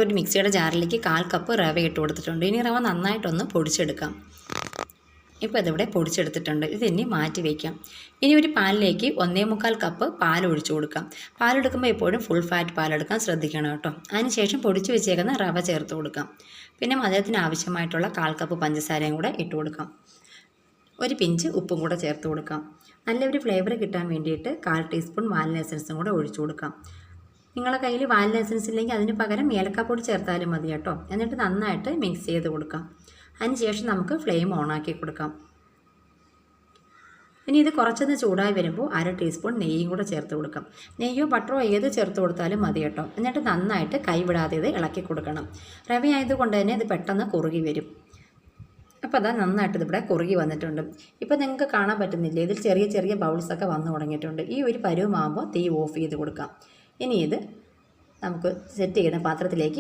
ഒരു മിക്സിയുടെ ജാറിലേക്ക് 1/4 കപ്പ് റവ ഇട്ട് കൊടുത്തിട്ടുണ്ട്. ഇനി റവ നന്നായിട്ടൊന്ന് പൊടിച്ചെടുക്കാം. ഇപ്പോൾ ഇതിവിടെ പൊടിച്ചെടുത്തിട്ടുണ്ട്. ഇതിനി മാറ്റി വയ്ക്കാം. ഇനി ഒരു പാലിലേക്ക് 1/4 കപ്പ് പാൽ ഒഴിച്ചു കൊടുക്കാം. പാലെടുക്കുമ്പോൾ എപ്പോഴും ഫുൾ ഫാറ്റ് പാലെടുക്കാൻ ശ്രദ്ധിക്കണം കേട്ടോ. അതിനുശേഷം പൊടിച്ച് വെച്ചേക്കുന്ന റവ ചേർത്ത് കൊടുക്കാം. പിന്നെ മധുരത്തിന് ആവശ്യമായിട്ടുള്ള 1/4 കപ്പ് പഞ്ചസാരയും കൂടെ ഇട്ട് കൊടുക്കാം. ഒരു പിഞ്ച് ഉപ്പും കൂടെ ചേർത്ത് കൊടുക്കാം. നല്ലൊരു ഫ്ലേവർ കിട്ടാൻ വേണ്ടിയിട്ട് 1/4 ടീസ്പൂൺ വാനില എസൻസും കൂടെ ഒഴിച്ചു കൊടുക്കാം. നിങ്ങളുടെ കയ്യിൽ വാനില എസൻസ് ഇല്ലെങ്കിൽ അതിന് പകരം ഏലക്കാപ്പൊടി ചേർത്താലും മതി കേട്ടോ. എന്നിട്ട് നന്നായിട്ട് മിക്സ് ചെയ്ത് കൊടുക്കാം. അതിനുശേഷം നമുക്ക് ഫ്ലെയിം ഓണാക്കി കൊടുക്കാം. ഇനി ഇത് കുറച്ചൊന്ന് ചൂടായി വരുമ്പോൾ 1/2 ടീസ്പൂൺ നെയ്യും കൂടെ ചേർത്ത് കൊടുക്കാം. നെയ്യോ ബട്ടറോ ഏത് ചേർത്ത് കൊടുത്താലും മതി കേട്ടോ. എന്നിട്ട് നന്നായിട്ട് കൈവിടാതെ ഇത് ഇളക്കി കൊടുക്കണം. റവ ആയതുകൊണ്ട് തന്നെ ഇത് പെട്ടെന്ന് കുറുകി വരും. അപ്പോൾ അതാ നന്നായിട്ട് ഇതിവിടെ കുറുകി വന്നിട്ടുണ്ട്. ഇപ്പോൾ നിങ്ങൾക്ക് കാണാൻ പറ്റുന്നില്ലേ, ഇതിൽ ചെറിയ ചെറിയ ബൗൾസൊക്കെ വന്നു തുടങ്ങിയിട്ടുണ്ട്. ഈ ഒരു പരുവമാകുമ്പോൾ തീ ഓഫ് ചെയ്ത് കൊടുക്കാം. ഇനി ഇത് നമുക്ക് സെറ്റ് ചെയ്യുന്ന പാത്രത്തിലേക്ക്